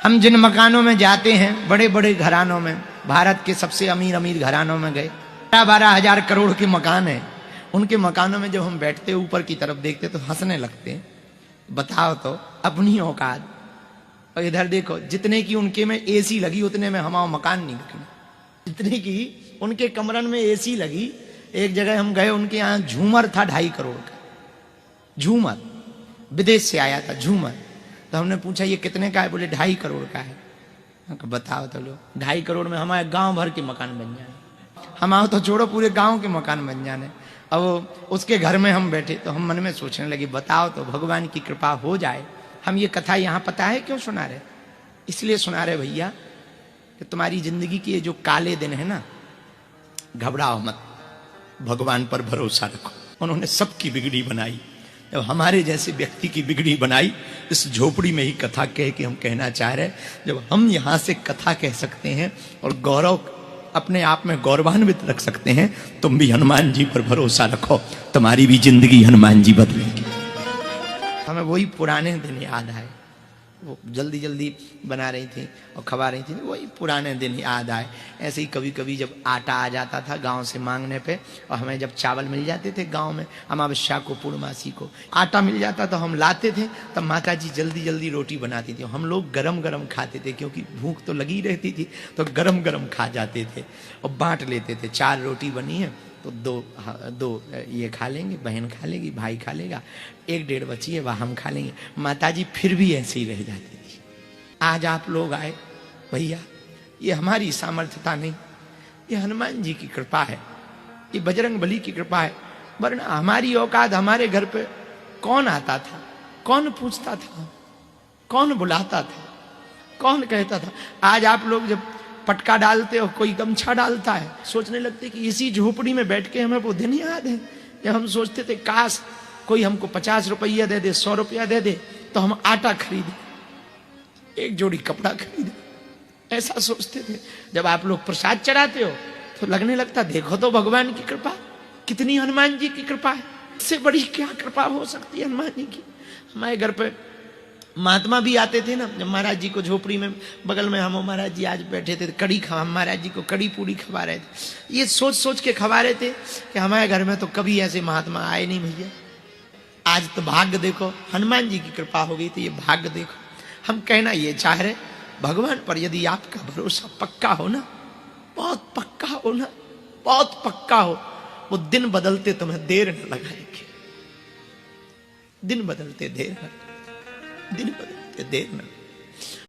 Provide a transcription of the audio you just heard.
हम जिन मकानों में जाते हैं, बड़े बड़े घरानों में, भारत के सबसे अमीर अमीर घरानों में गए, 12,000 करोड़ के मकान है। उनके मकानों में जब हम बैठते ऊपर की तरफ देखते तो हंसने लगते हैं। बताओ तो अपनी औकात। और इधर देखो, जितने की उनके में एसी लगी उतने में हमारा मकान नहीं बिकना। जितने की उनके कमरन में एसी लगी, एक जगह हम गए, उनके यहाँ झूमर था 2.5 करोड़ का। झूमर विदेश से आया था झूमर। तो हमने पूछा ये कितने का है? बोले 2.5 करोड़ का है। बताओ तो लो, 2.5 करोड़ में हमारे गांव भर के मकान बन जाए। हमारे तो छोड़ो, पूरे गांव के मकान बन जाने। अब उसके घर में हम बैठे तो हम मन में सोचने लगे, बताओ तो भगवान की कृपा हो जाए। हम ये कथा यहाँ पता है क्यों सुना रहे? इसलिए सुना रहे भैया कि तुम्हारी जिंदगी के जो काले दिन है ना, घबराओ मत, भगवान पर भरोसा रखो। उन्होंने सबकी बिगड़ी बनाई, जब हमारे जैसे व्यक्ति की बिगड़ी बनाई। इस झोपड़ी में ही कथा कह के हम कहना चाह रहे, जब हम यहां से कथा कह सकते हैं और गौरव अपने आप में गौरवान्वित रख सकते हैं, तुम भी हनुमान जी पर भरोसा रखो, तुम्हारी भी जिंदगी हनुमान जी बदलेंगे। हमें वही पुराने दिन याद आए। वो जल्दी जल्दी बना रही थी और खवा रही थी, वही पुराने दिन याद आए। ऐसे ही कभी कभी जब आटा आ जाता था गांव से मांगने पे, और हमें जब चावल मिल जाते थे गांव में, अमावस्या को पूर्णमासी को आटा मिल जाता तो हम लाते थे, तब माता जी जल्दी जल्दी रोटी बनाती थी। हम लोग गरम गरम खाते थे, क्योंकि भूख तो लगी रहती थी, तो गरम गरम खा जाते थे और बांट लेते थे। 4 रोटी बनी है तो दो ये खा लेंगे, बहन खा लेगी, भाई खा लेगा, 1-1.5 बची है वह हम खा लेंगे। माताजी फिर भी ऐसे ही रह जाती थी। आज आप लोग आए भैया, ये हमारी सामर्थ्यता नहीं, ये हनुमान जी की कृपा है, ये बजरंग बली की कृपा है। वरना हमारी औकात, हमारे घर पे कौन आता था, कौन पूछता था, कौन बुलाता था, कौन कहता था? आज आप लोग जब पटका डालते हो, कोई गमछा डालता है, सोचने लगते कि इसी झोपड़ी में बैठ के हमें वो दिन याद है जब हम सोचते थे काश कोई हमको 50 रुपया दे दे, 100 रुपया दे दे, तो हम आटा खरीदे, एक जोड़ी कपड़ा खरीदे। ऐसा सोचते थे। जब आप लोग प्रसाद चढ़ाते हो तो लगने लगता, देखो तो भगवान की कृपा कितनी, हनुमान जी की कृपा है, इससे बड़ी क्या कृपा हो सकती है हनुमान जी की। हमारे घर पे महात्मा भी आते थे ना, जब महाराज जी को झोपड़ी में बगल में हम महाराज जी आज बैठे थे, कड़ी खा, महाराज जी को कड़ी पूड़ी खवा रहे थे। ये सोच सोच के खवा रहे थे कि हमारे घर में तो कभी ऐसे महात्मा आए नहीं भैया। आज तो भाग्य देखो, हनुमान जी की कृपा हो गई, तो ये भाग्य देखो। हम कहना ये चाह रहे, भगवान पर यदि आपका भरोसा पक्का हो ना, बहुत पक्का हो ना, बहुत पक्का हो, वो दिन बदलते तुम्हें देर न लगाएंगे। दिन बदलते देर न, दिन बदलते देर न।